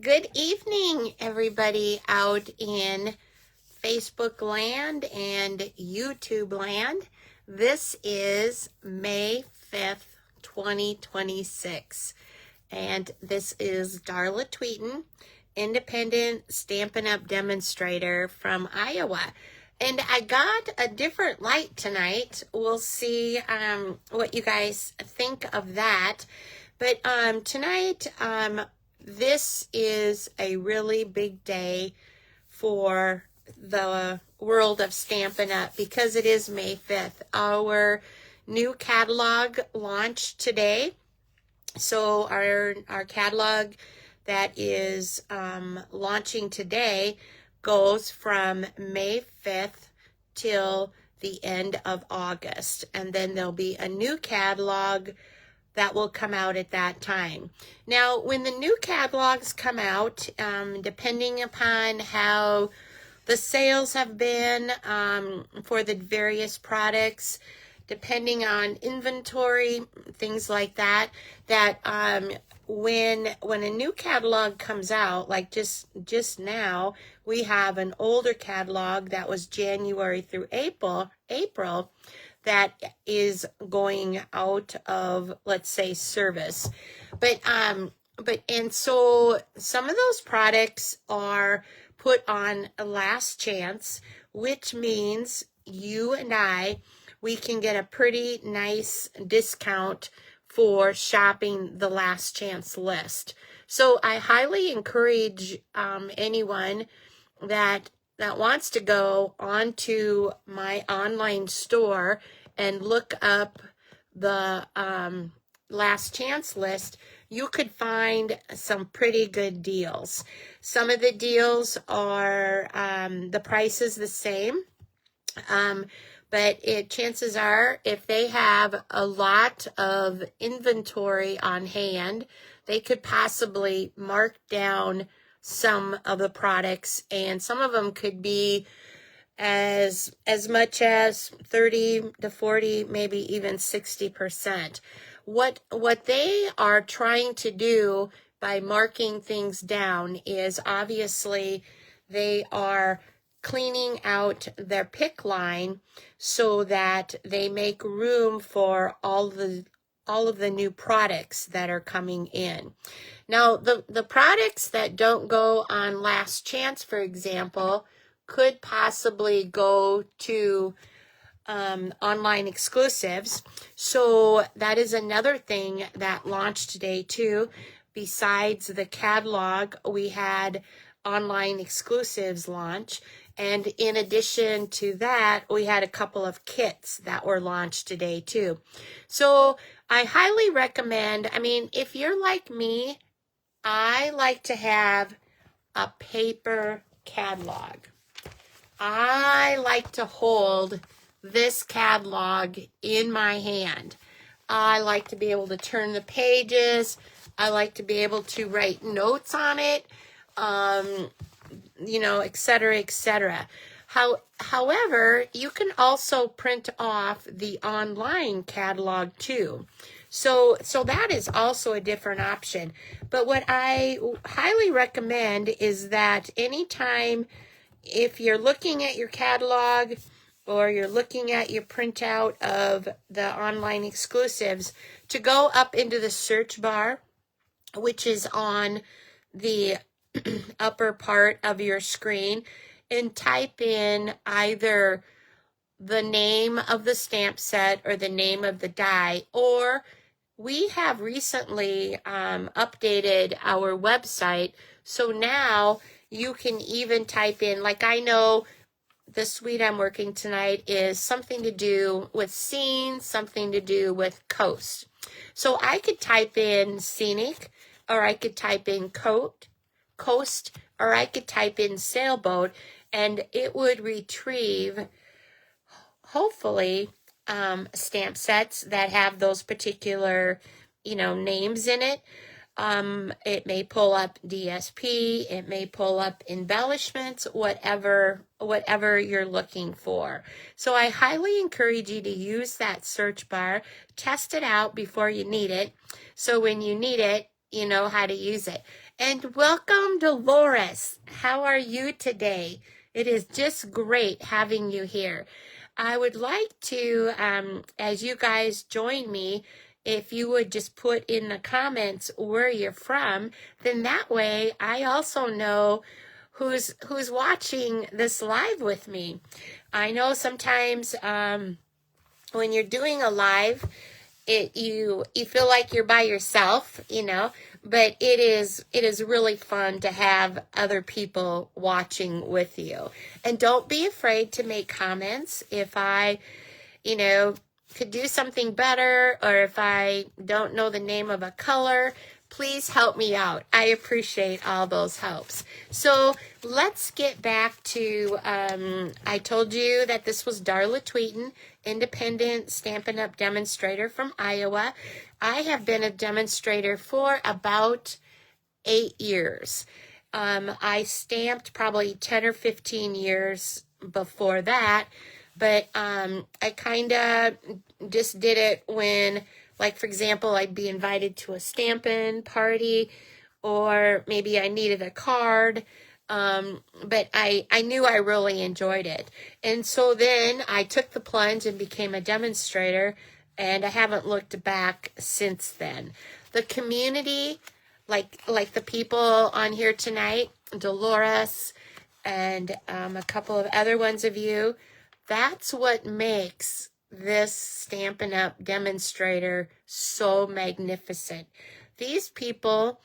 Good evening, everybody out in Facebook land and YouTube land. This is May 5th, 2026, and this is Darla Tweeten, independent Stampin' Up! Demonstrator from Iowa. And I got a different light tonight. We'll see what you guys think of that. But tonight, this is a really big day for the world of Stampin' Up! Because it is May 5th. Our new catalog launched today. So our catalog that is launching today goes from May 5th till the end of August. And then there'll be a new catalog that will come out at that time. Now, when the new catalogs come out, depending upon how the sales have been for the various products, depending on inventory, things like that, when a new catalog comes out, like just now, we have an older catalog that was January through April that is going out of, let's say, service. And so some of those products are put on a last chance, which means you and we can get a pretty nice discount for shopping the last chance list. So I highly encourage anyone that wants to go onto my online store and look up the last chance list. You could find some pretty good deals. Some of the deals are the price is the same, but chances are if they have a lot of inventory on hand, they could possibly mark down some of the products, and some of them could be as much as 30 to 40, maybe even 60%. What they are trying to do by marking things down is obviously they are cleaning out their pick line so that they make room for all of the new products that are coming in. Now, the products that don't go on last chance, for example, could possibly go to online exclusives. So that is another thing that launched today too. Besides the catalog, we had online exclusives launch. And in addition to that, we had a couple of kits that were launched today too. So I highly recommend, if you're like me, I like to have a paper catalog. I like to hold this catalog in my hand. I like to be able to turn the pages. I like to be able to write notes on it, et cetera, et cetera. However, you can also print off the online catalog too. So that is also a different option. But what I highly recommend is that anytime, if you're looking at your catalog or you're looking at your printout of the online exclusives, to go up into the search bar, which is on the upper part of your screen, and type in either the name of the stamp set or the name of the die, or we have recently updated our website, so now you can even type in, like I know the suite I'm working tonight is something to do with scenes, something to do with coast. So I could type in scenic, or I could type in coast, or I could type in sailboat, and it would retrieve, hopefully, stamp sets that have those particular, names in it. It may pull up DSP, it may pull up embellishments, whatever you're looking for. So I highly encourage you to use that search bar, test it out before you need it. So when you need it, you know how to use it. And welcome, Dolores. How are you today? It is just great having you here. I would like to, as you guys join me, if you would just put in the comments where you're from, then that way I also know who's watching this live with me. I know sometimes when you're doing a live, you feel like you're by yourself, but it is really fun to have other people watching with you. And don't be afraid to make comments if I, could do something better, or if I don't know the name of a color. Please help me out. I appreciate all those helps. So let's get back to, I told you that this was Darla Tweeten, independent Stampin' Up! Demonstrator from Iowa. I have been a demonstrator for about 8 years. I stamped probably 10 or 15 years before that, but I kind of just did it when, like, for example, I'd be invited to a Stampin' party, or maybe I needed a card, but I knew I really enjoyed it. And so then I took the plunge and became a demonstrator, and I haven't looked back since then. The community, like the people on here tonight, Dolores, and a couple of other ones of you, that's what makes this Stampin' Up! Demonstrator so magnificent. These people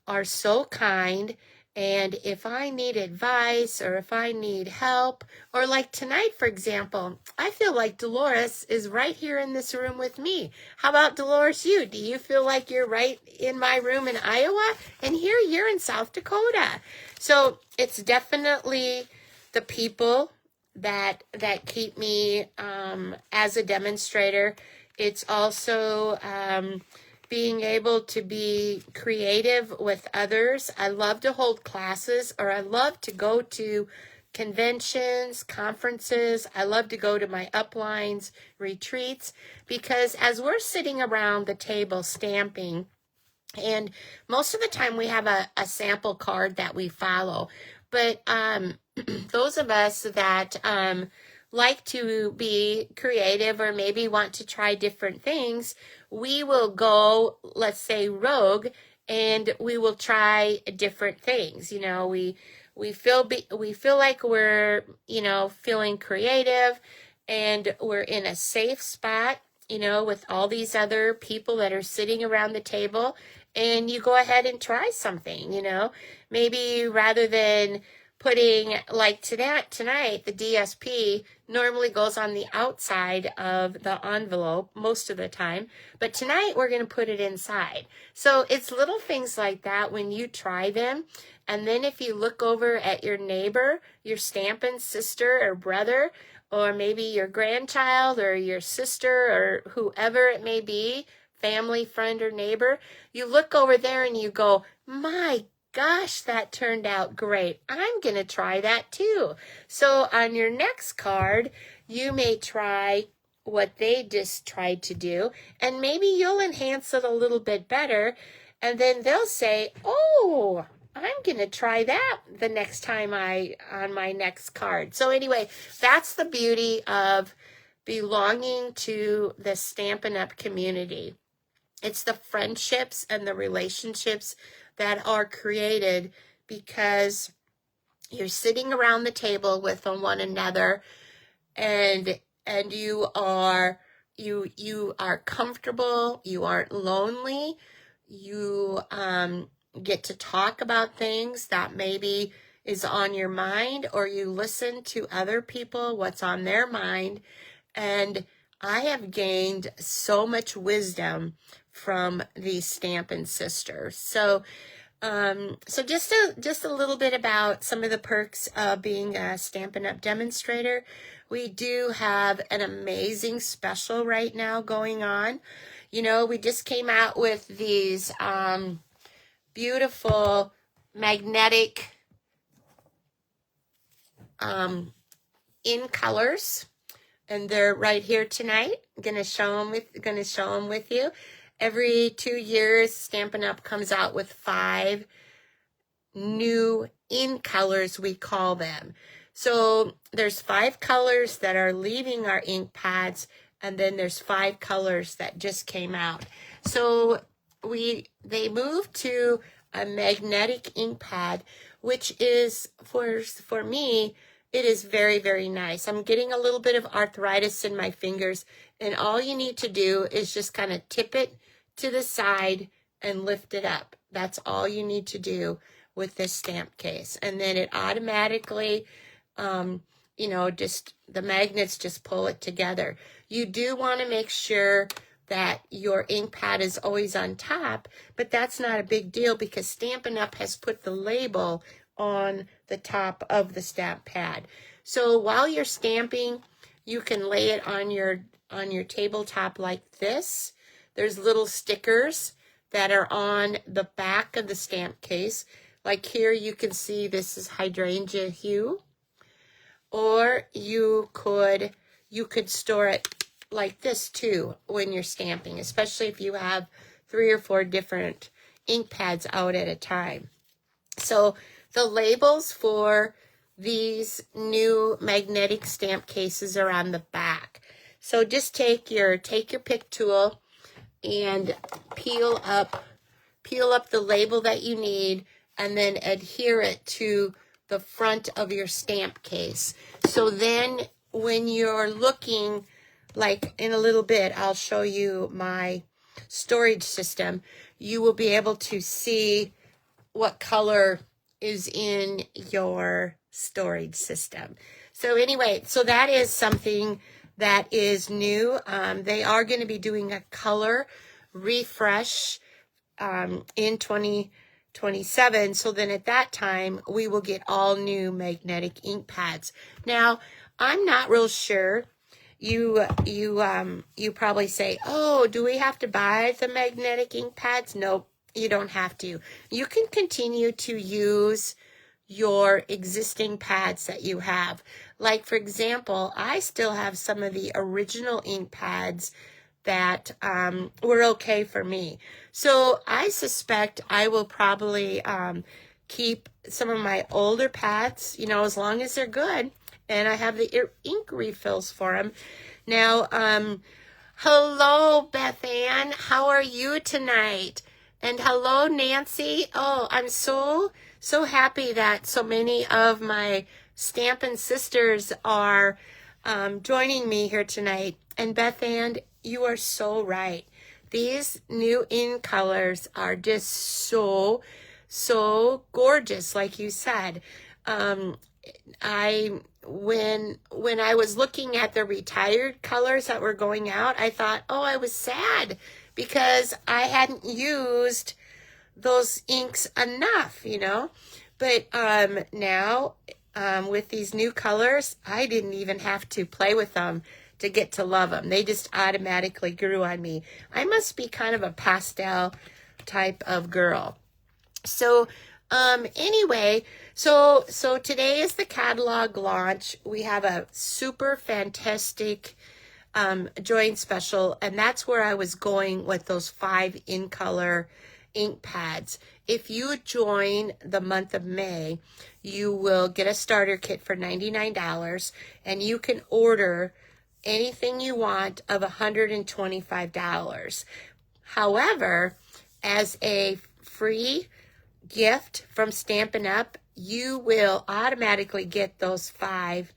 are so kind, and if I need advice, or if I need help, or like tonight, for example, I feel like Dolores is right here in this room with me. How about Dolores, you? Do you feel like you're right in my room in Iowa? And here you're in South Dakota. So it's definitely the people that keep me as a demonstrator. It's also being able to be creative with others. I love to hold classes, or I love to go to conventions, conferences. I love to go to my uplines, retreats, because as we're sitting around the table stamping, and most of the time we have a sample card that we follow, but those of us that like to be creative, or maybe want to try different things, we will go, let's say, rogue, and we will try different things. We feel like we're, feeling creative, and we're in a safe spot, with all these other people that are sitting around the table, and you go ahead and try something, maybe rather than putting, like tonight, the DSP normally goes on the outside of the envelope most of the time, but tonight we're going to put it inside. So it's little things like that when you try them. And then if you look over at your neighbor, your Stampin' sister or brother, or maybe your grandchild or your sister or whoever it may be, family, friend, or neighbor, you look over there and you go, my gosh, that turned out great. I'm going to try that too. So on your next card, you may try what they just tried to do, and maybe you'll enhance it a little bit better, and then they'll say, oh, I'm going to try that the next time on my next card. So anyway, that's the beauty of belonging to the Stampin' Up! Community. It's the friendships and the relationships that are created because you're sitting around the table with one another, and you are comfortable, you aren't lonely, you get to talk about things that maybe is on your mind, or you listen to other people, what's on their mind. And I have gained so much wisdom from these Stampin' sisters. So just a little bit about some of the perks of being a Stampin' Up! Demonstrator. We do have an amazing special right now going on. We just came out with these beautiful magnetic in colors, and they're right here tonight. I'm gonna show them with you. Every 2 years, Stampin' Up! Comes out with 5 new in colors, we call them. So there's 5 colors that are leaving our ink pads, and then there's 5 colors that just came out. So they moved to a magnetic ink pad, which is, for me, it is very, very nice. I'm getting a little bit of arthritis in my fingers, and all you need to do is just kind of tip it to the side and lift it up. That's all you need to do with this stamp case. And then it automatically, just the magnets just pull it together. You do want to make sure that your ink pad is always on top, but that's not a big deal because Stampin' Up! Has put the label on the top of the stamp pad. So while you're stamping, you can lay it on your tabletop like this. There's little stickers that are on the back of the stamp case. Like here you can see this is hydrangea hue. Or you could store it like this too when you're stamping, especially if you have 3 or 4 different ink pads out at a time. So the labels for these new magnetic stamp cases are on the back. So just take your pick tool and peel up the label that you need, and then adhere it to the front of your stamp case. So then when you're looking, like in a little bit, I'll show you my storage system, you will be able to see what color is in your storage system. So anyway, so that is something that is new. They are going to be doing a color refresh in 2027. So then at that time, we will get all new magnetic ink pads. Now, I'm not real sure. You probably say, oh, do we have to buy the magnetic ink pads? Nope, you don't have to. You can continue to use your existing pads that you have. Like, for example, I still have some of the original ink pads that were okay for me. So I suspect I will probably keep some of my older pads, as long as they're good, and I have the ink refills for them. Now, hello, Beth Ann. How are you tonight? And hello, Nancy. Oh, I'm so happy that so many of my Stampin' Sisters are joining me here tonight. And Beth Ann, you are so right. These new in colors are just so gorgeous, like you said. When I was looking at the retired colors that were going out, I thought, oh, I was sad because I hadn't used those inks enough, But now, with these new colors, I didn't even have to play with them to get to love them. They just automatically grew on me. I must be kind of a pastel type of girl. So anyway, so today is the catalog launch. We have a super fantastic join special, and that's where I was going with those 5 in color ink pads. If you join the month of May, you will get a starter kit for $99, and you can order anything you want of $125. However, as a free gift from Stampin' Up!, you will automatically get those 5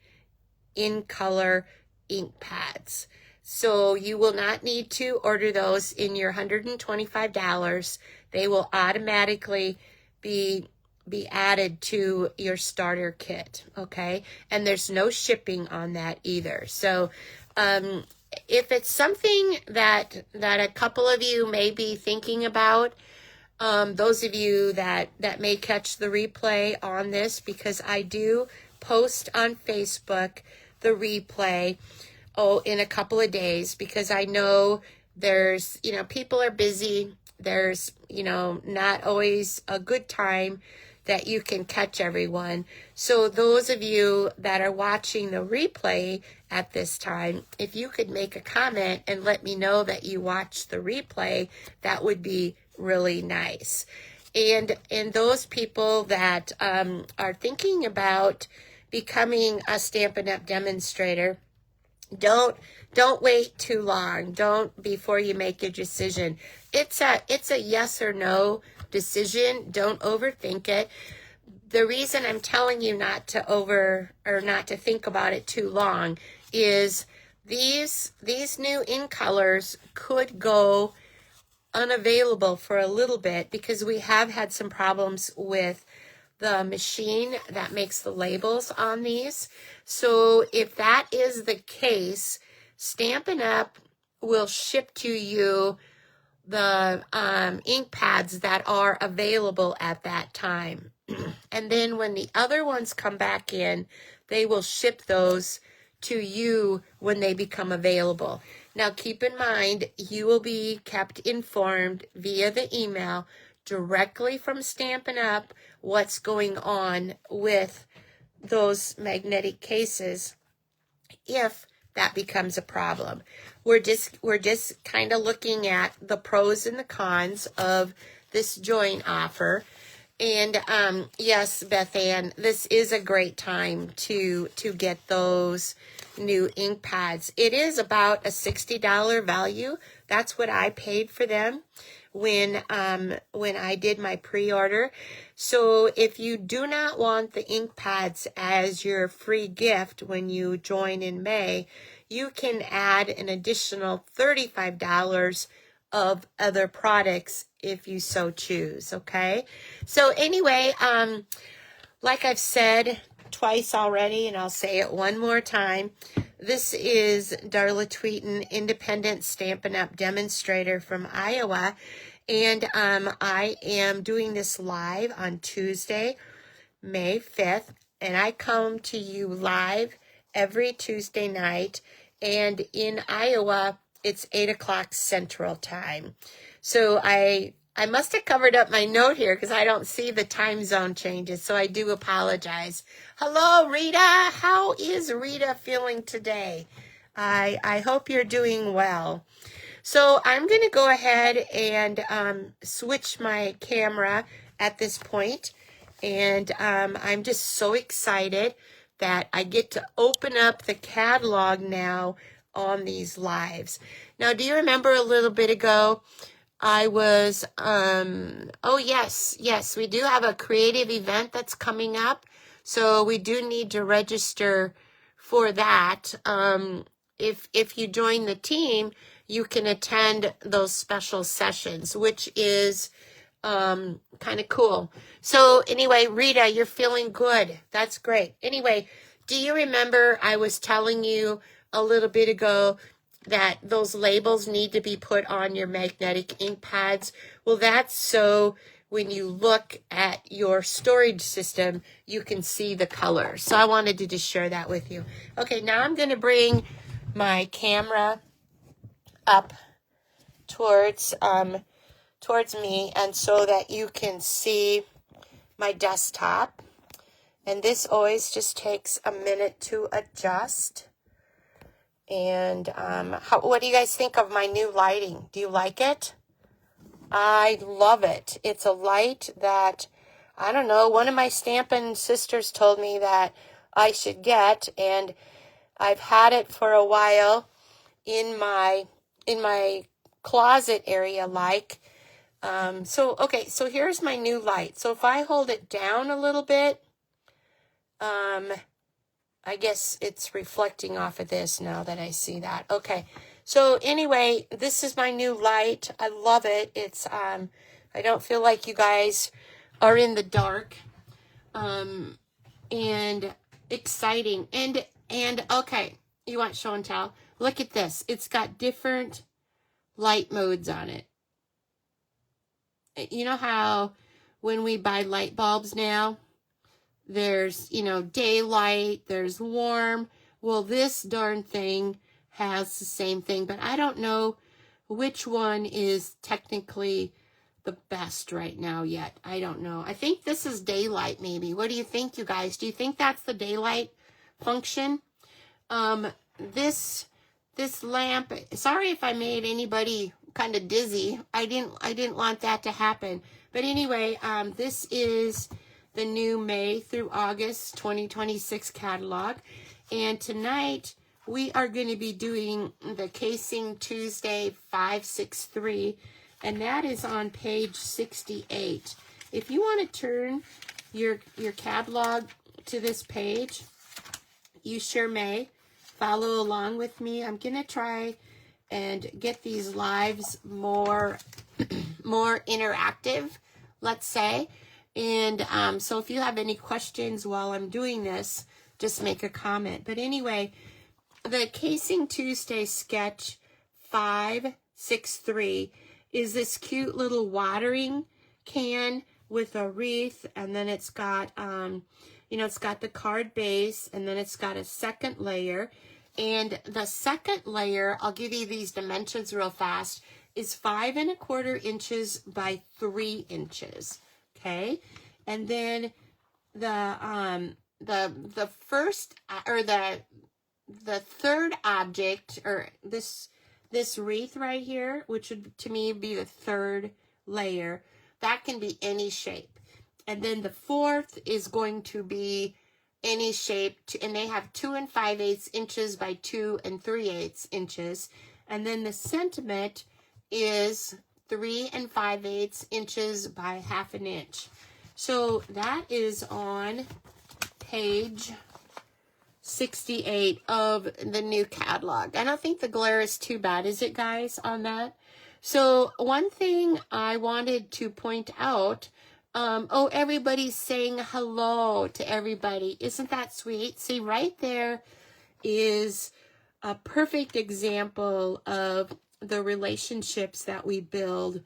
in color ink pads. So you will not need to order those in your $125. They will automatically be added to your starter kit, okay? And there's no shipping on that either. So if it's something that a couple of you may be thinking about, those of you that may catch the replay on this, because I do post on Facebook the replay in a couple of days, because I know there's, people are busy. There's, not always a good time that you can catch everyone. So those of you that are watching the replay at this time, if you could make a comment and let me know that you watched the replay, that would be really nice. And those people that are thinking about becoming a Stampin' Up! Demonstrator, don't wait too long. Don't before you make your decision. It's a yes or no decision. Don't overthink it. The reason I'm telling you not to think about it too long is these new ink colors could go unavailable for a little bit because we have had some problems with the machine that makes the labels on these. So if that is the case, Stampin' Up! Will ship to you the ink pads that are available at that time. And then when the other ones come back in, they will ship those to you when they become available. Now keep in mind, you will be kept informed via the email directly from Stampin' Up! What's going on with those magnetic cases if that becomes a problem. We're just kind of looking at the pros and the cons of this joint offer. And yes, Beth Ann, this is a great time to get those new ink pads. It is about a $60 value. That's what I paid for them when I did my pre-order. So if you do not want the ink pads as your free gift when you join in May, you can add an additional $35 of other products if you so choose, okay? So anyway, like I've said twice already, and I'll say it one more time, this is Darla Tweeten, independent Stampin' Up! Demonstrator from Iowa, and I am doing this live on Tuesday, May 5th, and I come to you live every Tuesday night, and in Iowa, it's 8 o'clock Central Time. So I must have covered up my note here because I don't see the time zone changes, so I do apologize. Hello, Rita. How is Rita feeling today? I hope you're doing well. So I'm going to go ahead and switch my camera at this point, and I'm just so excited that I get to open up the catalog now on these lives. Now, do you remember a little bit ago I was, oh yes, we do have a creative event that's coming up. So we do need to register for that. If you join the team, you can attend those special sessions, which is kind of cool. So anyway, Rita, you're feeling good. That's great. Anyway, do you remember I was telling you a little bit ago that those labels need to be put on your magnetic ink pads? Well, that's so when you look at your storage system, you can see the color. So I wanted to just share that with you. Okay, now I'm going to bring my camera up towards me, and so that you can see my desktop. And this always just takes a minute to adjust. And what do you guys think of my new lighting? Do you like it? I love it. It's a light that, I don't know, one of my Stampin' sisters told me that I should get, and I've had it for a while in my closet area, like. So here's my new light. So if I hold it down a little bit, I guess it's reflecting off of this now that I see that. Okay. So anyway, this is my new light. I love it. It's, I don't feel like you guys are in the dark. And exciting. And okay, you want show and tell? Look at this. It's got different light modes on it. You know how when we buy light bulbs now, there's, daylight, there's warm. Well, this darn thing has the same thing, but I don't know which one is technically the best right now yet. I don't know. I think this is daylight, maybe. What do you think, you guys? Do you think that's the daylight function? This lamp, sorry if I made anybody kind of dizzy. I didn't want that to happen. But anyway, this is the new May through August 2026 catalog. And tonight we are going to be doing the Casing Tuesday 563, and that is on page 68. If you want to turn your catalog to this page, you sure may. Follow along with me. I'm going to try and get these lives more interactive, let's say. And so if you have any questions while I'm doing this, just make a comment. But anyway, the Casing Tuesday sketch 563 is this cute little watering can with a wreath, and then it's got it's got the card base, and then it's got a second layer. And the second layer, I'll give you these dimensions real fast, is 5 1/4 inches by 3 inches. Okay, and then the first or the third object, or this wreath right here, which would to me be the third layer, that can be any shape. And then the fourth is going to be any shape, and they have 2 5/8 inches by 2 3/8 inches. And then the sentiment is 3 5/8 inches by 1/2 inch. So that is on page 68 of the new catalog. I don't think the glare is too bad, is it, guys, on that? So one thing I wanted to point out, everybody's saying hello to everybody. Isn't that sweet? See, right there is a perfect example of the relationships that we build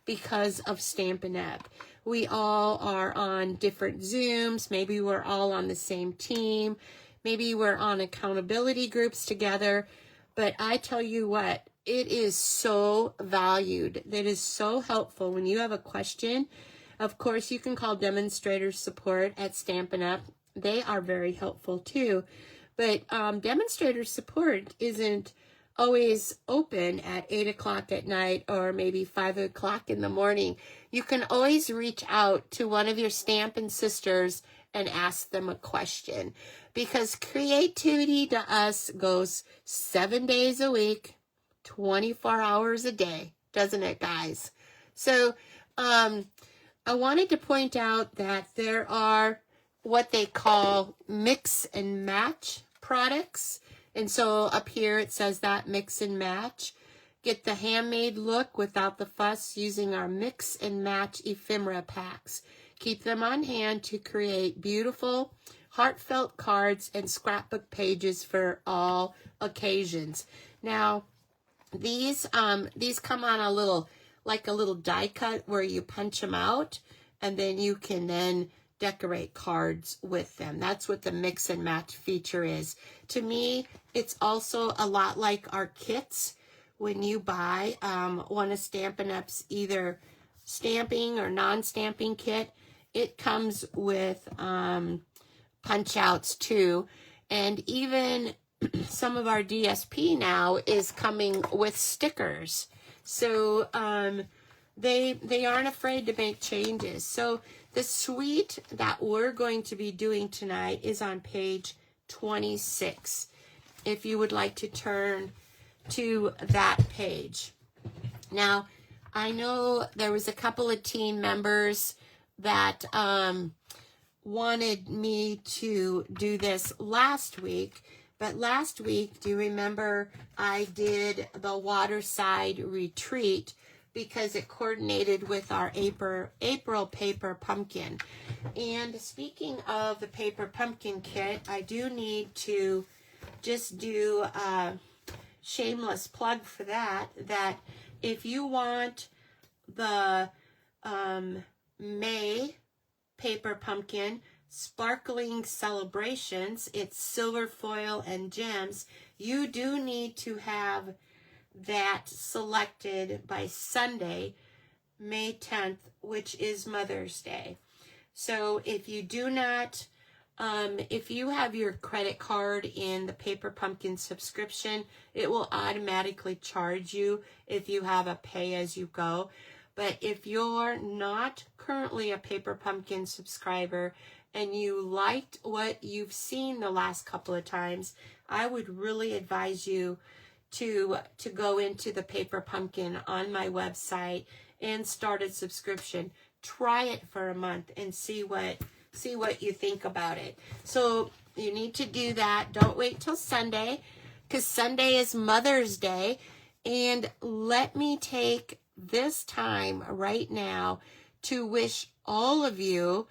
because of Stampin' Up. We all are on different Zooms. Maybe we're all on the same team. Maybe we're on accountability groups together. But I tell you what, it is so valued. That is so helpful when you have a question. Of course, you can call demonstrator support at Stampin' Up. They are very helpful too. But demonstrator support isn't always open at 8 o'clock at night or maybe 5 o'clock in the morning. You can always reach out to one of your Stampin' sisters and ask them a question, because creativity to us goes 7 days a week, 24 hours a day, doesn't it, guys? So I wanted to point out that there are what they call mix and match products. And so up here it says that mix and match. Get the handmade look without the fuss using our mix and match ephemera packs. Keep them on hand to create beautiful, heartfelt cards and scrapbook pages for all occasions. Now, these come on a little die cut where you punch them out, and then you can then decorate cards with them. That's what the mix and match feature is. To me, it's also a lot like our kits. When you buy one of Stampin' Up's either stamping or non-stamping kit, it comes with punch outs too. And even some of our DSP now is coming with stickers. So they aren't afraid to make changes. So the suite that we're going to be doing tonight is on page 26. If you would like to turn to that page. Now, I know there was a couple of team members that wanted me to do this last week. But last week, do you remember I did the Waterside Retreat because it coordinated with our April Paper Pumpkin. And speaking of the Paper Pumpkin kit, I do need to just do a shameless plug for that if you want the May Paper Pumpkin Sparkling Celebrations, it's silver foil and gems, you do need to have that selected by Sunday, May 10th, which is Mother's Day. So if you do not If you have your credit card in the Paper Pumpkin subscription, it will automatically charge you if you have a pay-as-you-go. But if you're not currently a Paper Pumpkin subscriber and you liked what you've seen the last couple of times, I would really advise you to go into the Paper Pumpkin on my website and start a subscription. Try it for a month and see what you think about it. So you need to do that. Don't wait till Sunday, because Sunday is Mother's Day. And let me take this time right now to wish all of you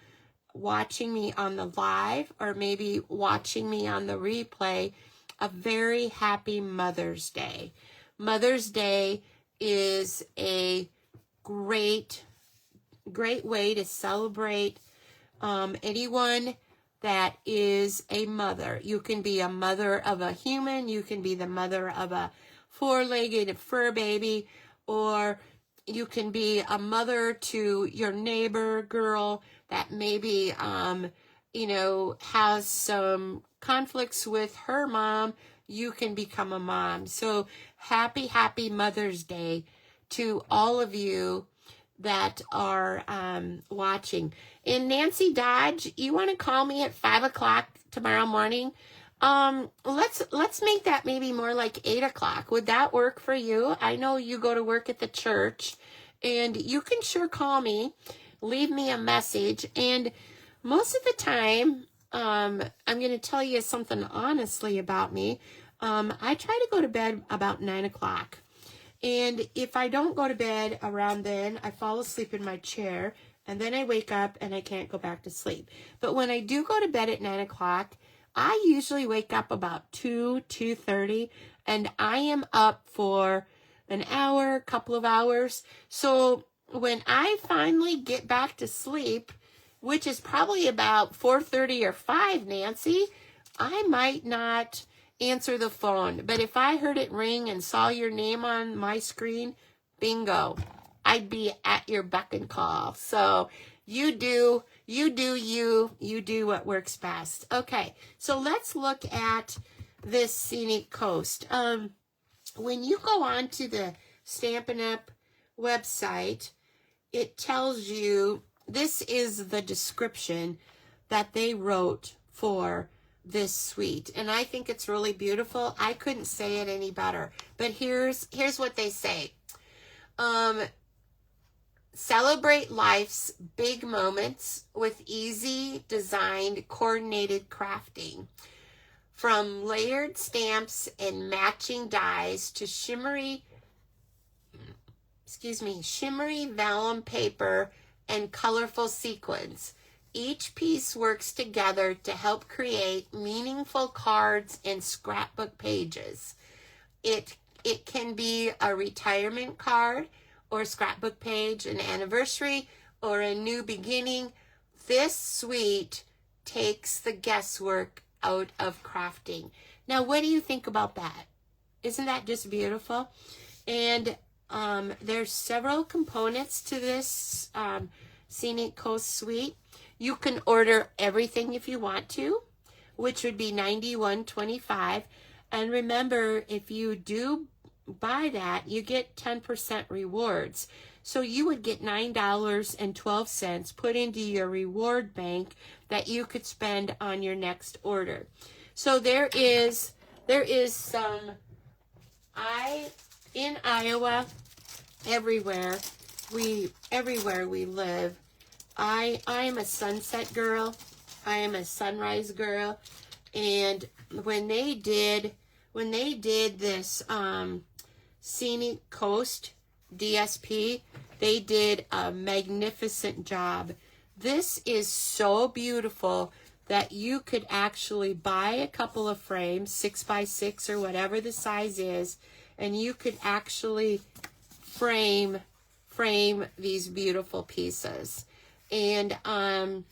watching me on the live or maybe watching me on the replay a very happy Mother's Day. Mother's Day is a great way to celebrate anyone that is a mother. You can be a mother of a human, you can be the mother of a four-legged fur baby, or you can be a mother to your neighbor girl that maybe has some conflicts with her mom. You can become a mom. So happy Mother's Day to all of you that are watching. And Nancy Dodge, you want to call me at 5 o'clock tomorrow morning? Let's make that maybe more like 8 o'clock. Would that work for you? I know you go to work at the church, and you can sure call me, leave me a message. And most of the time, I'm going to tell you something honestly about me. I try to go to bed about 9 o'clock. And if I don't go to bed around then, I fall asleep in my chair, and then I wake up and I can't go back to sleep. But when I do go to bed at 9 o'clock, I usually wake up about 2:30, and I am up for an hour, couple of hours. So when I finally get back to sleep, which is probably about 4:30 or 5, Nancy, I might not answer the phone. But if I heard it ring and saw your name on my screen, bingo, I'd be at your beck and call. So you do what works best. Okay, so let's look at this Scenic Coast. When you go on to the Stampin' Up! Website, it tells you, this is the description that they wrote for this suite, and I think it's really beautiful. I couldn't say it any better, but here's what they say. Celebrate life's big moments with easy designed coordinated crafting. From layered stamps and matching dies to shimmery vellum paper and colorful sequins. Each piece works together to help create meaningful cards and scrapbook pages. It can be a retirement card or scrapbook page, an anniversary, or a new beginning. This suite takes the guesswork out of crafting. Now, what do you think about that? Isn't that just beautiful? And there's several components to this Scenic Coast Suite. You can order everything if you want to, which would be $91.25. And remember, if you do buy that, you get 10% rewards. So you would get $9.12 put into your reward bank that you could spend on your next order. So there is some, in Iowa, everywhere we live, I'm a sunset girl. I am a sunrise girl. And when they did this Scenic Coast DSP, they did a magnificent job. This is so beautiful that you could actually buy a couple of frames, 6x6 or whatever the size is, and you could actually frame these beautiful pieces. And I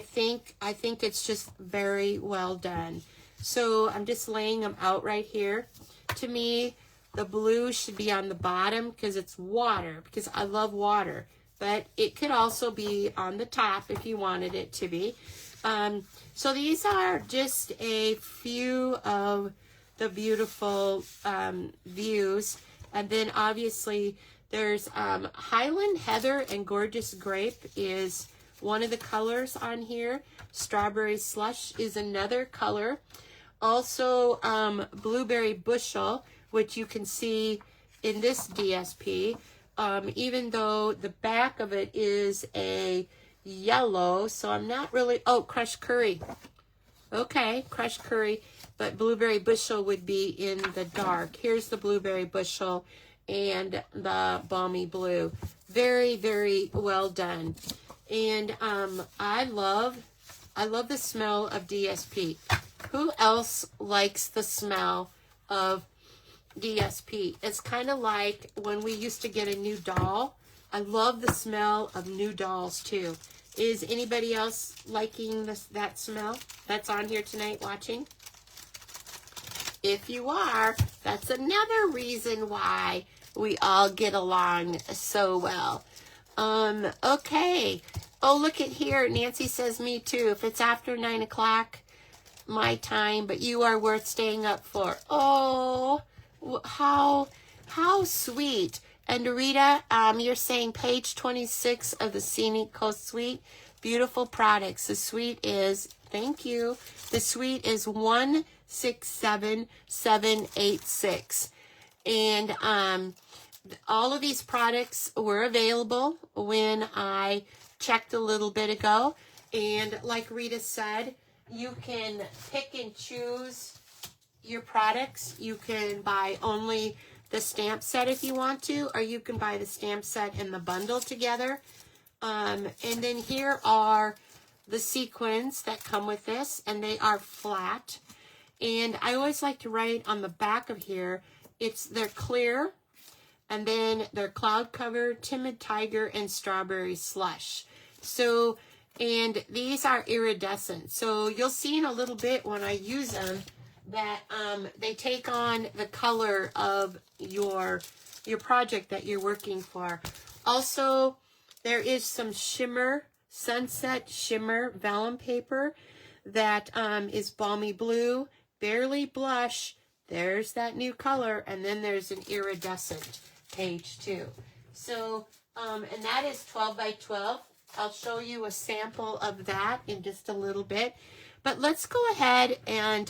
think it's just very well done. So I'm just laying them out right here. To me, the blue should be on the bottom because it's water, because I love water. But it could also be on the top if you wanted it to be. So these are just a few of the beautiful views. And then obviously there's Highland Heather and Gorgeous Grape is one of the colors on here. Strawberry Slush is another color. Also Blueberry Bushel, which you can see in this DSP. Even though the back of it is a yellow, so I'm not really, oh, Crushed Curry. Okay, Crushed Curry, but Blueberry Bushel would be in the dark. Here's the Blueberry Bushel and the Balmy Blue. Very, very well done. And I love the smell of DSP. Who else likes the smell of DSP? It's kind of like when we used to get a new doll. I love the smell of new dolls too. Is anybody else liking that smell that's on here tonight watching? If you are, that's another reason why we all get along so well. Okay. Oh, look at here. Nancy says me too. If it's after 9 o'clock, my time, but you are worth staying up for. Oh, how sweet. And Rita, you're saying page 26 of the Scenic Coast Suite. Beautiful products. The suite is, thank you, the suite is 167786. And all of these products were available when I checked a little bit ago. And like Rita said, you can pick and choose your products. You can buy only the stamp set if you want to, or you can buy the stamp set and the bundle together. And then here are the sequins that come with this, and they are flat. And I always like to write on the back of here, they're clear, and then they're cloud cover, timid tiger, and strawberry slush. So, and these are iridescent. So you'll see in a little bit when I use them that they take on the color of your project that you're working for. Also, there is some shimmer, sunset shimmer vellum paper that is balmy blue, barely blush. There's that new color, and then there's an iridescent page too. So, and that is 12 by 12. I'll show you a sample of that in just a little bit. But let's go ahead and,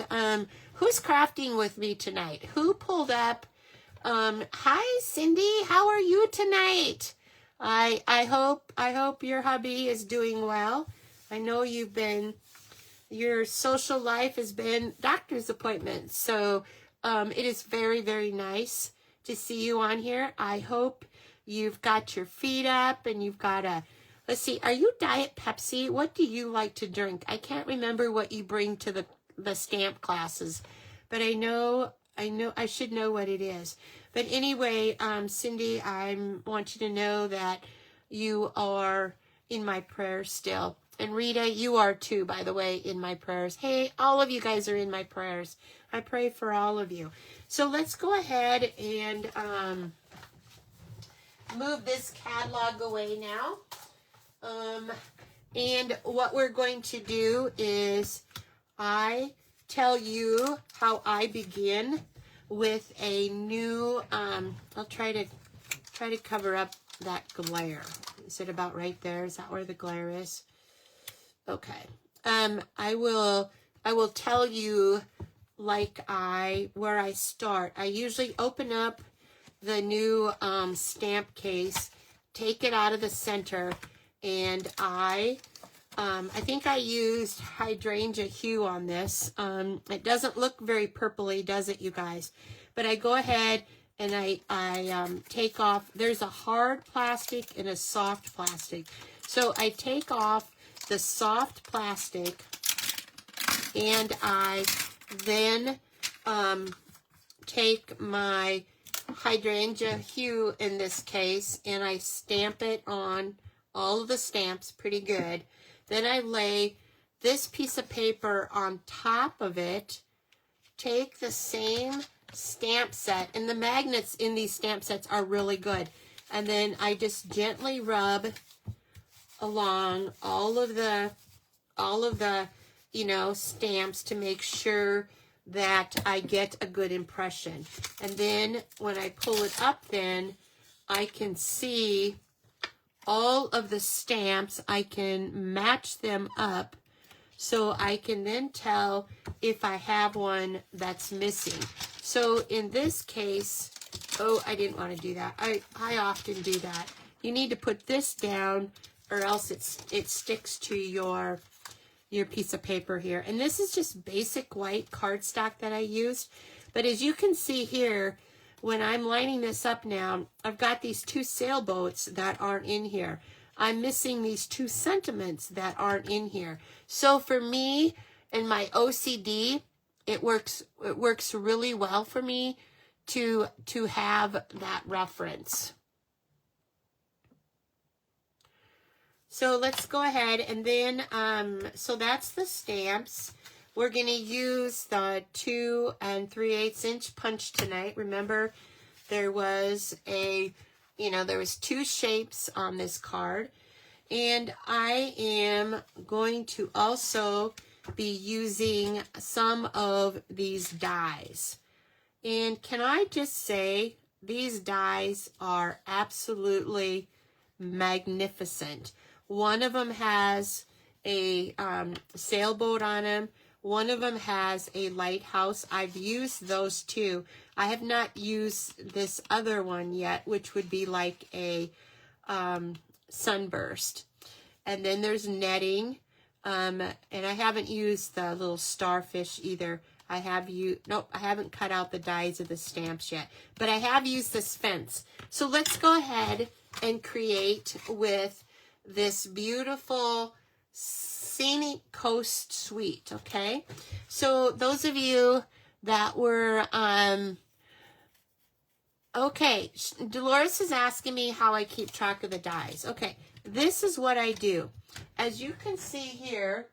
who's crafting with me tonight? Who pulled up? Hi, Cindy. How are you tonight? I hope your hubby is doing well. I know your social life has been doctor's appointments. So, it is very, very nice to see you on here. I hope you've got your feet up and you've got let's see, are you Diet Pepsi? What do you like to drink? I can't remember what you bring to the stamp classes, but I should know what it is. But anyway, Cindy, I want you to know that you are in my prayers still. And Rita, you are too, by the way, in my prayers. Hey, all of you guys are in my prayers. I pray for all of you. So let's go ahead and move this catalog away now. And what we're going to do is I tell you how I begin with a new, I'll try to cover up that glare. Is it about right there? Is that where the glare is? Okay. I will tell you where I start. I usually open up the new stamp case, take it out of the center, and I think I used hydrangea hue on this. It doesn't look very purpley, does it, you guys? But I go ahead and I take off. There's a hard plastic and a soft plastic. So I take off the soft plastic, and I then take my hydrangea hue in this case, and I stamp it on all of the stamps pretty good. Then I lay this piece of paper on top of it, take the same stamp set, and the magnets in these stamp sets are really good. And then I just gently rub along all of the all of the, stamps to make sure that I get a good impression. And then when I pull it up, then I can see all of the stamps. I can match them up so I can then tell if I have one that's missing. So in this case, oh, I didn't want to do that. I often do that. You need to put this down or else it sticks to your piece of paper here. And this is just basic white cardstock that I used. But as you can see here, when I'm lining this up now, I've got these 2 sailboats that aren't in here. I'm missing these 2 sentiments that aren't in here. So for me and my OCD, it works really well for me to have that reference. So let's go ahead and then, so that's the stamps. We're going to use the 2 3/8 inch punch tonight. Remember, there was there was 2 shapes on this card. And I am going to also be using some of these dies. And can I just say, these dies are absolutely magnificent. One of them has a sailboat on them. One of them has a lighthouse. I've used those 2. I have not used this other one yet, which would be like a sunburst. And then there's netting. And I haven't used the little starfish either. I haven't cut out the dies of the stamps yet. But I have used this fence. So let's go ahead and create with this beautiful Scenic Coast Suite, okay? So those of you that were, okay, Dolores is asking me how I keep track of the dies. Okay, this is what I do. As you can see here,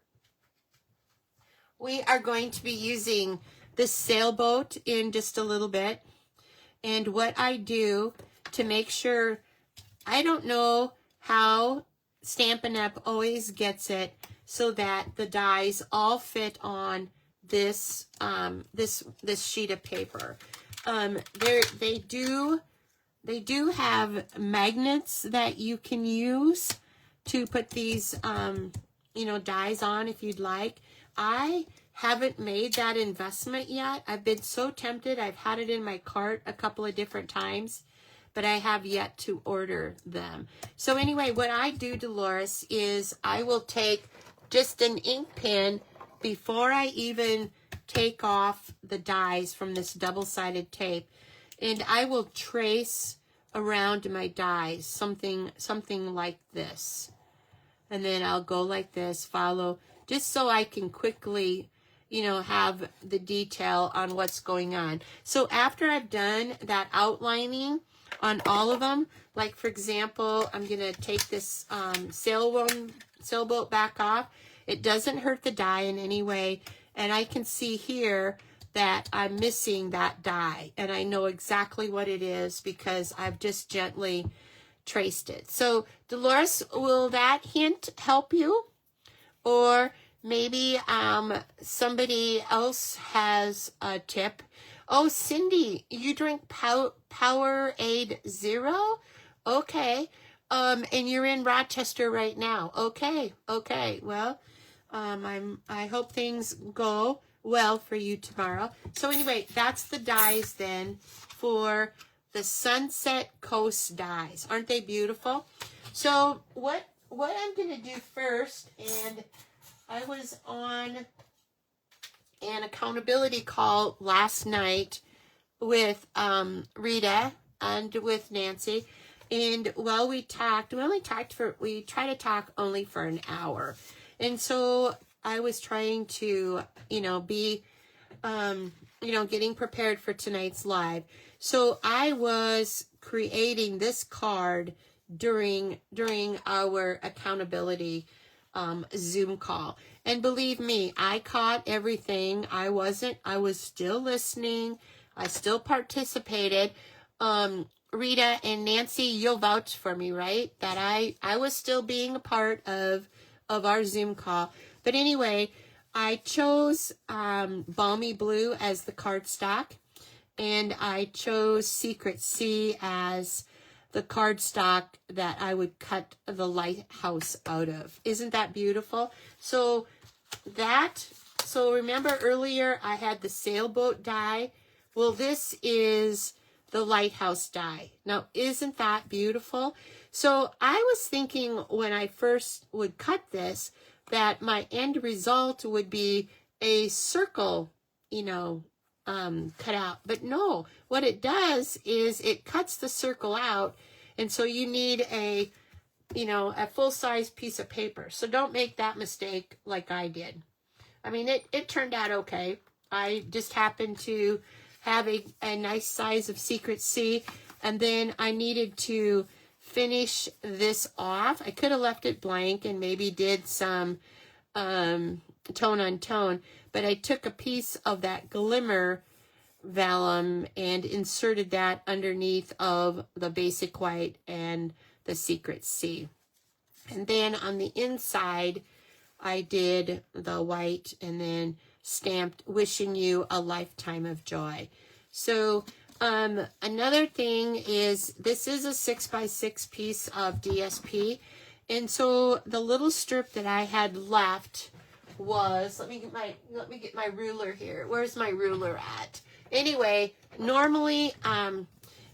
we are going to be using this sailboat in just a little bit. And what I do to make sure, I don't know how Stampin' Up! Always gets it so that the dies all fit on this this sheet of paper. They do have magnets that you can use to put these dies on if you'd like. I haven't made that investment yet. I've been so tempted. I've had it in my cart a couple of different times, but I have yet to order them. So anyway, what I do, Dolores, is I will take just an ink pen before I even take off the dies from this double-sided tape, and I will trace around my dies, something like this. And then I'll go like this, follow, just so I can quickly, have the detail on what's going on. So after I've done that outlining on all of them, like for example, I'm going to take this sailboat back off. It doesn't hurt the die in any way. And I can see here that I'm missing that die. And I know exactly what it is because I've just gently traced it. So Dolores, will that hint help you? Or maybe somebody else has a tip. Oh, Cindy, you drink Powerade Zero? Okay. And you're in Rochester right now. Okay. Well, I hope things go well for you tomorrow. So anyway, that's the dies then for the Sunset Coast dies. Aren't they beautiful? So what I'm going to do first, and I was on an accountability call last night with Rita and with Nancy, and while we talked, we try to talk only for an hour, and so I was trying to be getting prepared for tonight's live. So I was creating this card during our accountability Zoom call. And believe me, I caught everything. I was still listening. I still participated. Rita and Nancy, you'll vouch for me, right? That I was still being a part of our Zoom call. But anyway, I chose Balmy Blue as the cardstock, and I chose Secret Sea as the cardstock that I would cut the lighthouse out of. Isn't that beautiful? So remember earlier I had the sailboat die? Well, this is the lighthouse die. Now, isn't that beautiful? So I was thinking when I first would cut this that my end result would be a circle, you know, cut out. But no, what it does is it cuts the circle out, and so you need a, you know, a full-size piece of paper. So don't make that mistake like I did. I mean, it turned out okay. I just happened to have a nice size of Secret Sea, and then I needed to finish this off. I could have left it blank and maybe did some tone on tone, but I took a piece of that glimmer vellum and inserted that underneath of the basic white and the Secret Sea. And then on the inside, I did the white and then stamped "Wishing you a lifetime of joy." So another thing is this is a 6x6 piece of DSP. And so the little strip that I had left was, let me get my ruler here. Where's my ruler at? Anyway, normally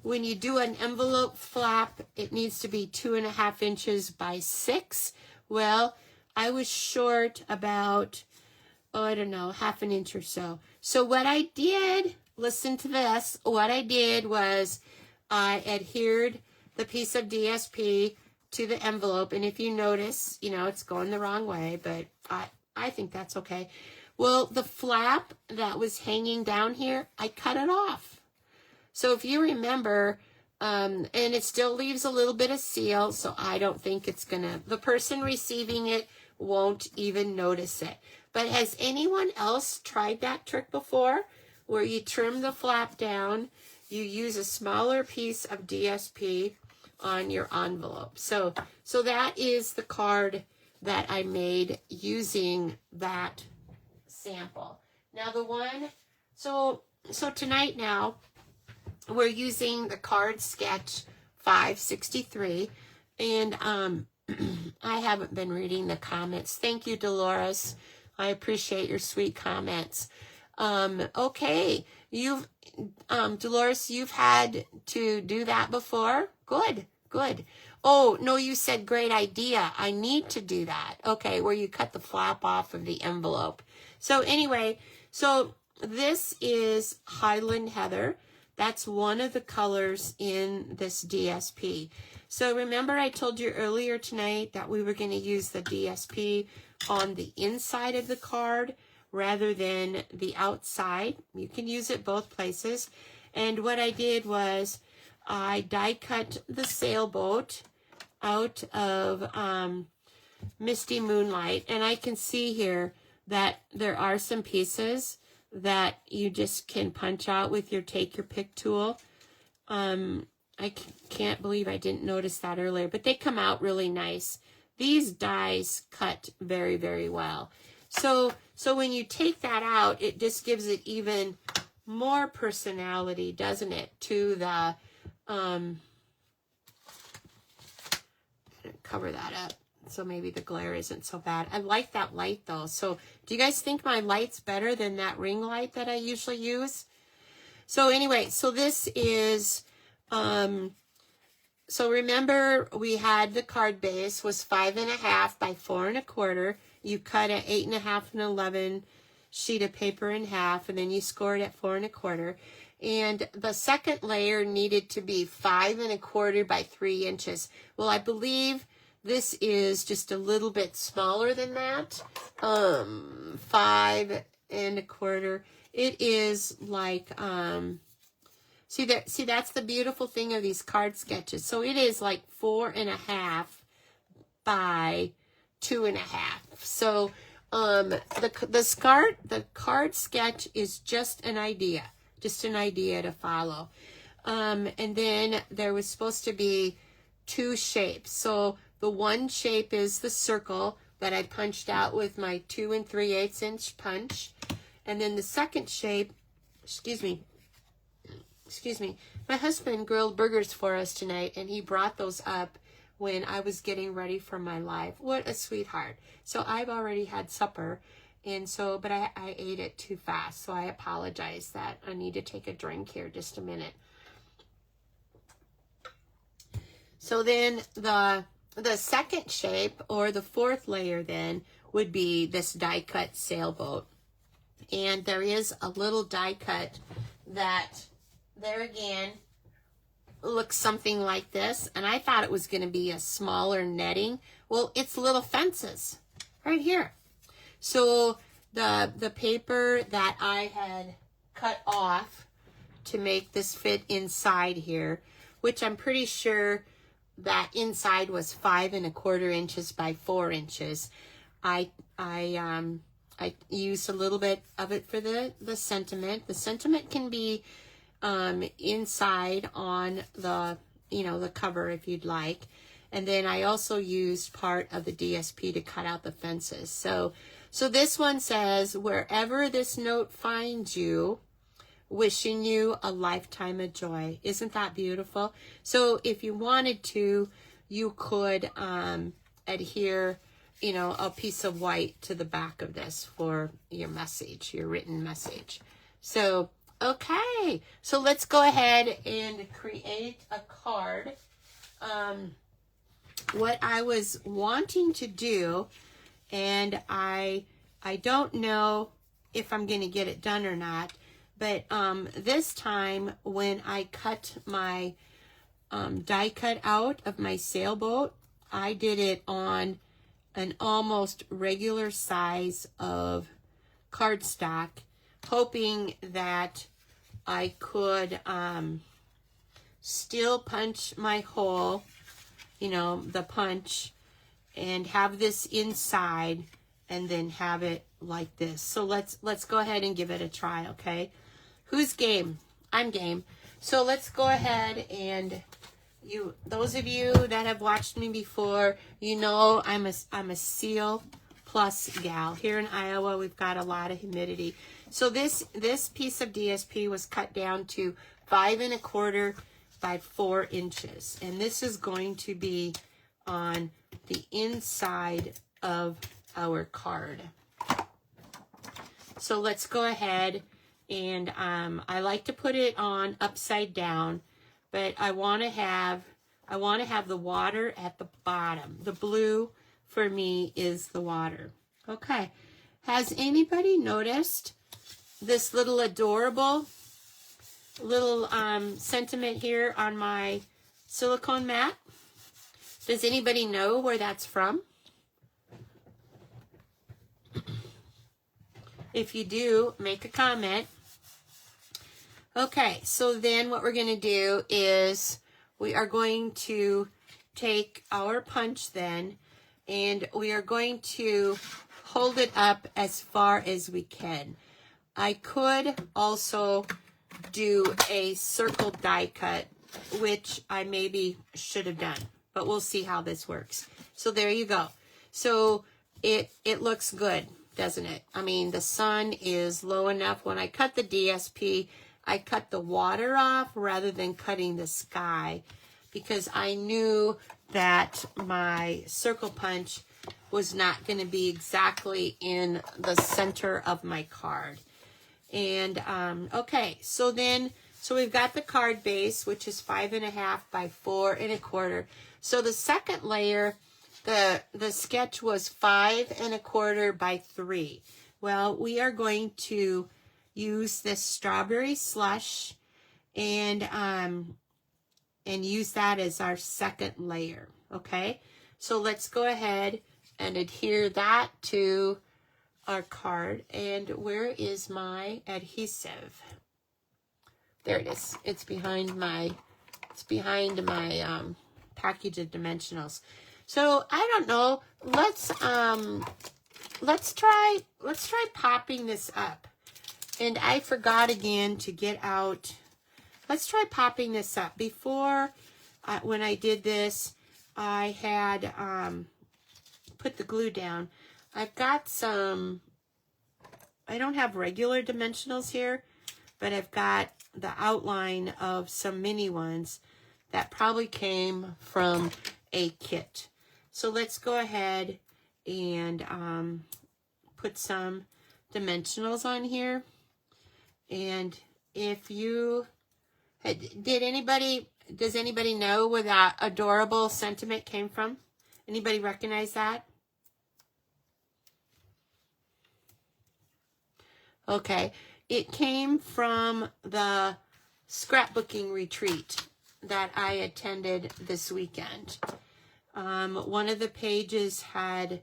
when you do an envelope flap, it needs to be 2.5 inches by 6. Well, I was short about, I don't know, 1/2 inch or so. So what I did, listen to this, what I did was I adhered the piece of DSP to the envelope. And if you notice, you know, it's going the wrong way, but I think that's okay. Well, the flap that was hanging down here, I cut it off. So if you remember, and it still leaves a little bit of seal, so I don't think it's gonna, the person receiving it won't even notice it. But has anyone else tried that trick before, where you trim the flap down, you use a smaller piece of DSP on your envelope? So that is the card that I made using that sample. Now the one, so tonight now, we're using the card sketch 563, and I haven't been reading the comments. Thank you, Dolores. I appreciate your sweet comments. Okay, Dolores, you've had to do that before? Good. Oh, no, you said great idea. I need to do that. Okay, where you cut the flap off of the envelope. So anyway, so this is Highland Heather. That's one of the colors in this DSP. So remember I told you earlier tonight that we were going to use the DSP on the inside of the card rather than the outside. You can use it both places. And what I did was I die cut the sailboat out of Misty Moonlight. And I can see here that there are some pieces that you just can punch out with your take your pick tool. I can't believe I didn't notice that earlier, but they come out really nice. These dies cut very, very well. So when you take that out, it just gives it even more personality, doesn't it, to the, cover that up so maybe the glare isn't so bad. I like that light though. So do you guys think my light's better than that ring light that I usually use? So anyway, so this is, so remember we had the card base was 5.5 by 4 1/4. You cut an 8.5 and 11 sheet of paper in half, and then you scored at 4 1/4. And the second layer needed to be 5 1/4 by 3 inches. Well, I believe this is just a little bit smaller than that. 5 1/4. It is like, see, that's the beautiful thing of these card sketches. So it is like 4.5 by 2.5. So the card sketch is just an idea to follow. And then there was supposed to be 2 shapes. So the one shape is the circle, that I punched out with my 2 3/8 inch punch. And then the second shape, excuse me, my husband grilled burgers for us tonight, and he brought those up when I was getting ready for my live. What a sweetheart. So I've already had supper, and so, but I ate it too fast, so I apologize that I need to take a drink here just a minute. So then the second shape, or the fourth layer then, would be this die cut sailboat. And there is a little die cut that, there again, looks something like this. And I thought it was going to be a smaller netting. Well, it's little fences right here. So the paper that I had cut off to make this fit inside here, which I'm pretty sure that inside was 5 1/4 inches by 4 inches. I used a little bit of it for the sentiment. The sentiment can be inside on the, the cover if you'd like. And then I also used part of the DSP to cut out the fences. So this one says, wherever this note finds you, wishing you a lifetime of joy. Isn't that beautiful? So if you wanted to, you could adhere, a piece of white to the back of this for your message, your written message. So, okay. So let's go ahead and create a card. What I was wanting to do, and I don't know if I'm going to get it done or not, but this time when I cut my die cut out of my sailboat, I did it on an almost regular size of cardstock, hoping that I could still punch my hole, the punch, and have this inside, and then have it like this. So let's go ahead and give it a try, okay? Who's game? I'm game. So let's go ahead, and those of you that have watched me before, I'm a seal plus gal. Here in Iowa, we've got a lot of humidity. So this piece of DSP was cut down to 5 1/4 by 4 inches. And this is going to be on the inside of our card. So let's go ahead, and I like to put it on upside down, but I want to have the water at the bottom. The blue for me is the water. Okay. Has anybody noticed this little adorable little sentiment here on my silicone mat? Does anybody know where that's from? If you do, make a comment. Okay, so then what we're going to do is we are going to take our punch then, and we are going to hold it up as far as we can. I could also do a circle die cut, which I maybe should have done, but we'll see how this works. So there you go. So it looks good, doesn't it? I mean, the sun is low enough. When I cut the DSP, I cut the water off rather than cutting the sky, because I knew that my circle punch was not going to be exactly in the center of my card. And okay, so we've got the card base, which is 5 1/2 by 4 1/4. So the second layer, the sketch was 5 1/4 by 3. Well, we are going to use this strawberry slush and use that as our second layer. Okay, so let's go ahead and adhere that to our card. And where is my adhesive? There it is. It's behind my package of dimensionals. So I don't know. Let's try popping this up. And I forgot again to get out. Let's try popping this up. Before, when I did this, I had put the glue down, I've got some, I don't have regular dimensionals here, but I've got the outline of some mini ones that probably came from a kit. So let's go ahead and put some dimensionals on here. And if you, does anybody know where that adorable sentiment came from? Anybody recognize that? Okay, it came from the scrapbooking retreat that I attended this weekend. One of the pages had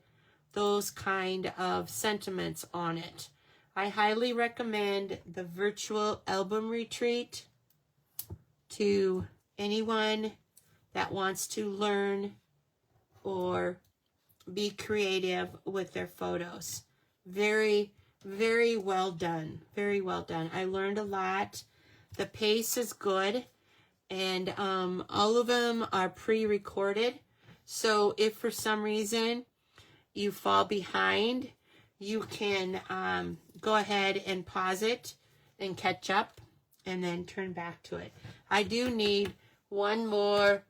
those kind of sentiments on it. I highly recommend the virtual album retreat to anyone that wants to learn or be creative with their photos. Very, very well done. Very well done. I learned a lot. The pace is good, and all of them are pre-recorded. So if for some reason you fall behind, you can go ahead and pause it and catch up and then turn back to it. I do need one more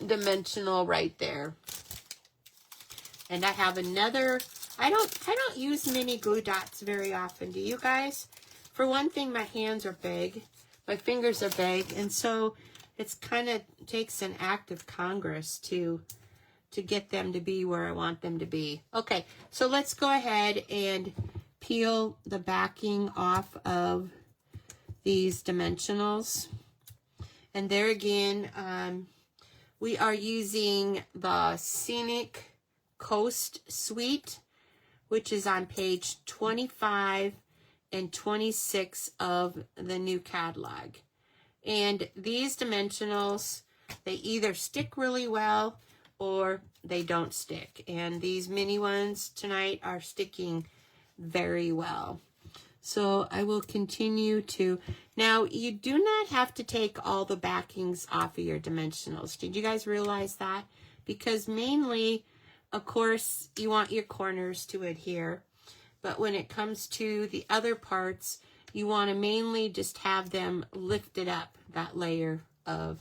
dimensional right there. And I have another, I don't use mini glue dots very often, do you guys? For one thing, my hands are big, my fingers are big, and so it's kind of takes an act of Congress to get them to be where I want them to be. Okay, so let's go ahead and peel the backing off of these dimensionals. And there again, we are using the Scenic Coast Suite, which is on page 25 and 26 of the new catalog. And these dimensionals, they either stick really well or they don't stick. And these mini ones tonight are sticking very well. So I will continue to, now you do not have to take all the backings off of your dimensionals. Did you guys realize that? Because mainly, of course, you want your corners to adhere. But when it comes to the other parts, you want to mainly just have them lifted up, that layer of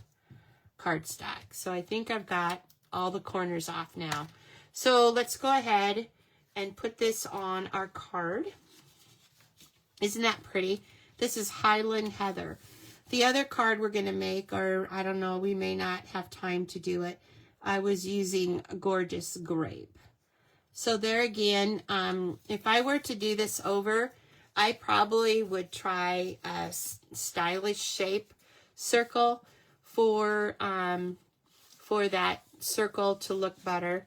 cardstock. So I think I've got all the corners off now. So let's go ahead and put this on our card. Isn't that pretty? This is Highland Heather. The other card we're going to make, or I don't know, we may not have time to do it. I was using Gorgeous Grape. So there again, if I were to do this over, I probably would try a stylish shape circle for that circle to look better.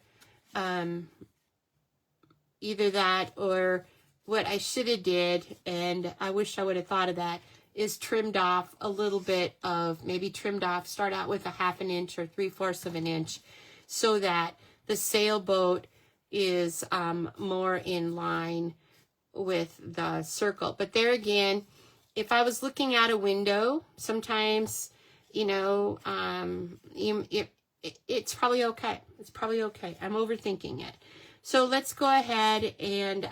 Either that or what I should have did, and I wish I would have thought of that, is trimmed off a little bit of, maybe trimmed off, start out with a 1/2 inch or 3/4 of an inch so that the sailboat is more in line with the circle. But there again, if I was looking out a window, sometimes, you know, it's probably okay. It's probably okay. I'm overthinking it. So let's go ahead and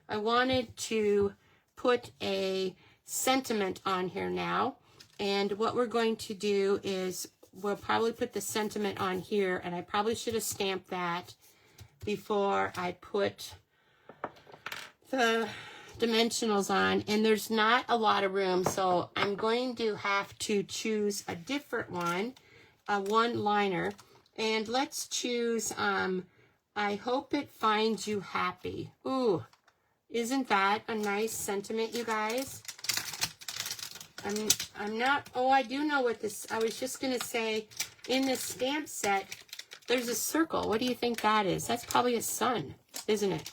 I wanted to put a sentiment on here now. And what we're going to do is we'll probably put the sentiment on here, and I probably should have stamped that before I put the dimensionals on. And there's not a lot of room, so I'm going to have to choose a different one, a one-liner. And let's choose, I hope it finds you happy. Ooh, isn't that a nice sentiment, you guys? I'm not, oh, I do know what this, I was just going to say, in the stamp set, there's a circle. What do you think that is? That's probably a sun, isn't it?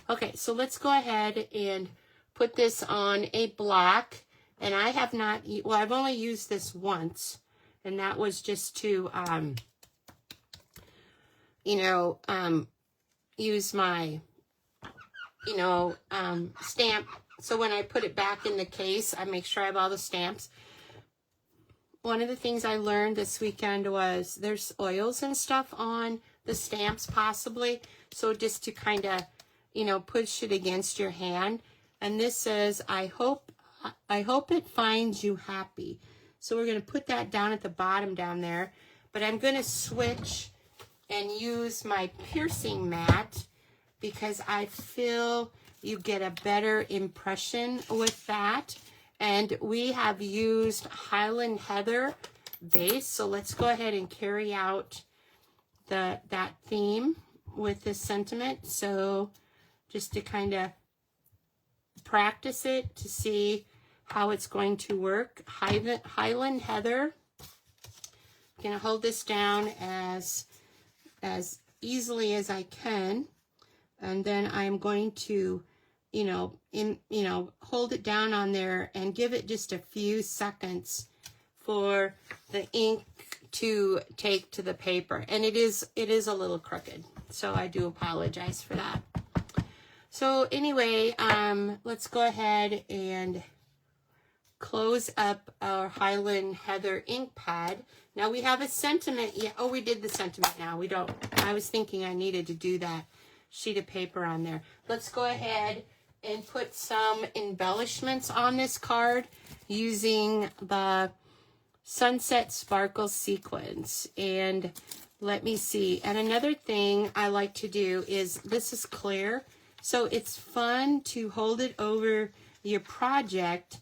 Okay, so let's go ahead and put this on a block. And I have not, well, I've only used this once, and that was just to, use my, stamp. So when I put it back in the case, I make sure I have all the stamps. One of the things I learned this weekend was there's oils and stuff on the stamps possibly. So just to kind of, you know, push it against your hand. And this says, I hope it finds you happy. So we're going to put that down at the bottom down there. But I'm going to switch and use my piercing mat because I feel you get a better impression with that. And we have used Highland Heather base. So let's go ahead and carry out that theme with this sentiment. So just to kind of practice it to see how it's going to work. Highland Heather. I'm going to hold this down as easily as I can. And then I'm going to, hold it down on there and give it just a few seconds for the ink to take to the paper. And it is a little crooked, so I do apologize for that. So anyway, let's go ahead and close up our Highland Heather ink pad. Now we have a sentiment. Yeah, oh, we did the sentiment now. We don't. I was thinking I needed to do that sheet of paper on there. Let's go ahead and put some embellishments on this card using the Sunset Sparkle sequins. And let me see. And another thing I like to do is, this is clear, so it's fun to hold it over your project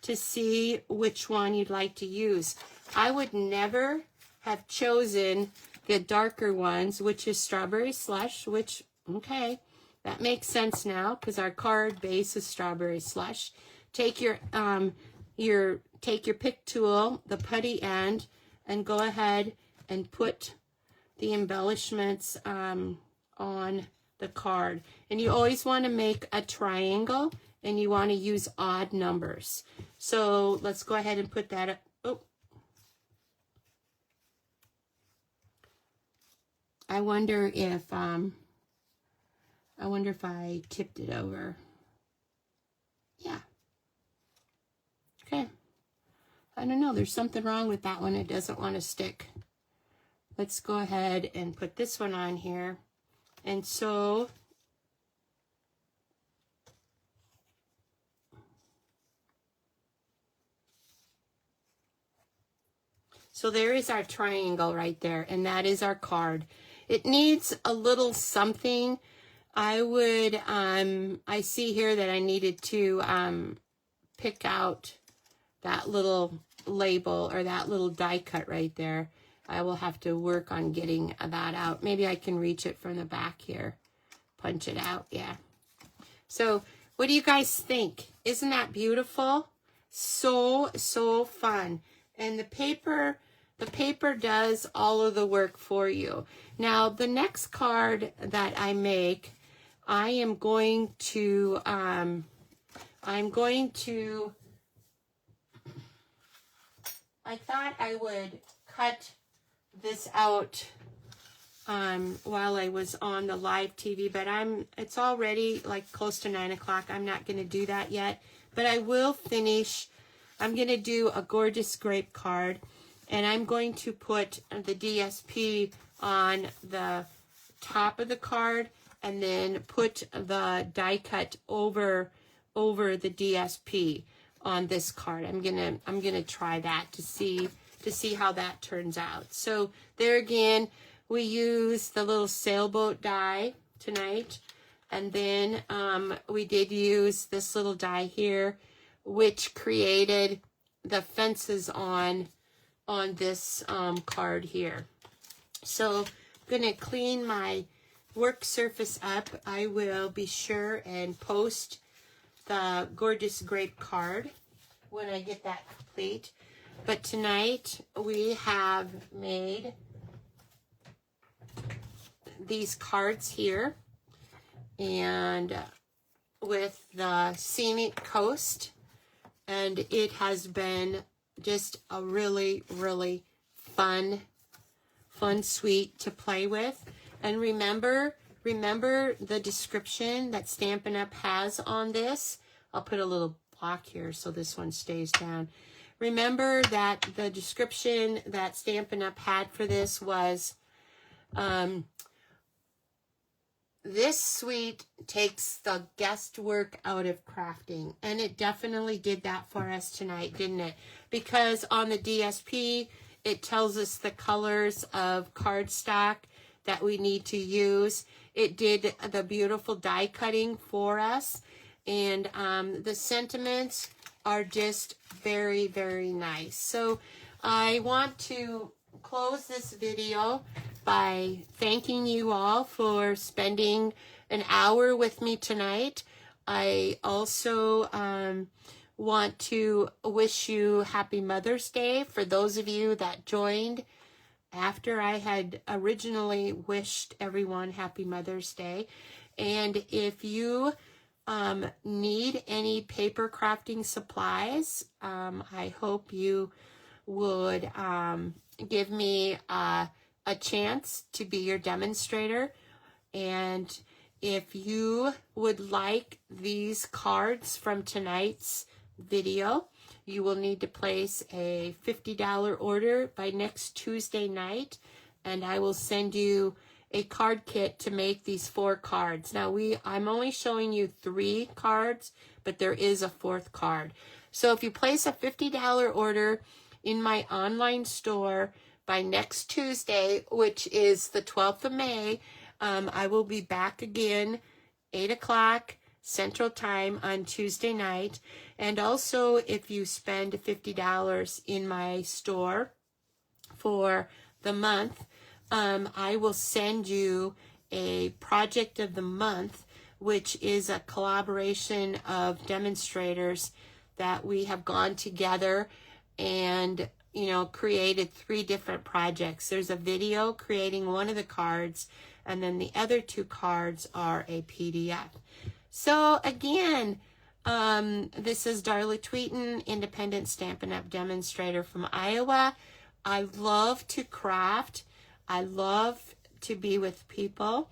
to see which one you'd like to use. I would never have chosen the darker ones, which is Strawberry Slush, which, okay, that makes sense now because our card base is Strawberry Slush. Take your pick tool, the putty end, and go ahead and put the embellishments on the card. And you always want to make a triangle, and you want to use odd numbers. So let's go ahead and put that up. Oh, I wonder if I tipped it over. Yeah. Okay. I don't know. There's something wrong with that one. It doesn't want to stick. Let's go ahead and put this one on here. And so there is our triangle right there, and that is our card. It needs a little something. I would, I see here that I needed to pick out that little label or that little die cut right there. I will have to work on getting that out. Maybe I can reach it from the back here. Punch it out, yeah. So what do you guys think? Isn't that beautiful? So, so fun. And the paper does all of the work for you. Now, the next card that I make, I thought I would cut this out while I was on the live TV, but it's already like close to 9 o'clock. I'm not going to do that yet, but I will finish. I'm going to do a gorgeous grape card, and I'm going to put the DSP on the top of the card and then put the die cut over the DSP on this card. I'm gonna try that to see how that turns out. So there again, we use the little sailboat die tonight, and then we did use this little die here, which created the fences on this card here. So I'm gonna clean my work surface up. I will be sure and post the gorgeous grape card when I get that complete. But tonight we have made these cards here, and with the Scenic Coast, and it has been just a really, really fun suite to play with. And remember the description that Stampin' Up! Has on this. I'll put a little block here so this one stays down. Remember that the description that Stampin' Up! Had for this was this suite takes the guesswork out of crafting, and it definitely did that for us tonight, didn't it? Because on the DSP, it tells us the colors of cardstock that we need to use. It did the beautiful die cutting for us, and the sentiments are just very, very nice. So I want to close this video by thanking you all for spending an hour with me tonight. I also want to wish you happy Mother's Day for those of you that joined after I had originally wished everyone happy Mother's Day. And if you need any paper crafting supplies, I hope you would give me a chance to be your demonstrator. And if you would like these cards from tonight's video, you will need to place a $50 order by next Tuesday night, and I will send you a card kit to make these 4 cards. Now I'm only showing you 3 cards, but there is a 4th card. So if you place a $50 order in my online store by next Tuesday, which is the 12th of May, I will be back again 8 o'clock Central Time on Tuesday night. And also, if you spend $50 in my store for the month, I will send you a project of the month, which is a collaboration of demonstrators that we have gone together and, you know, created 3 different projects. There's a video creating one of the cards, and then the other 2 cards are a PDF. So again, this is Darla Tweeten, independent Stampin' Up! Demonstrator from Iowa. I love to craft. I love to be with people.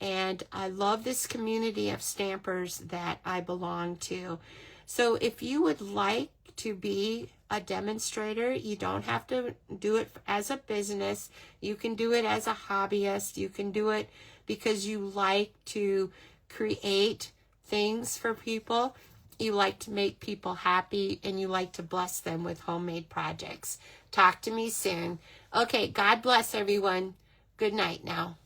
And I love this community of stampers that I belong to. So if you would like to be a demonstrator, you don't have to do it as a business. You can do it as a hobbyist. You can do it because you like to create things for people. You like to make people happy, and you like to bless them with homemade projects. Talk to me soon. Okay, God bless everyone. Good night now.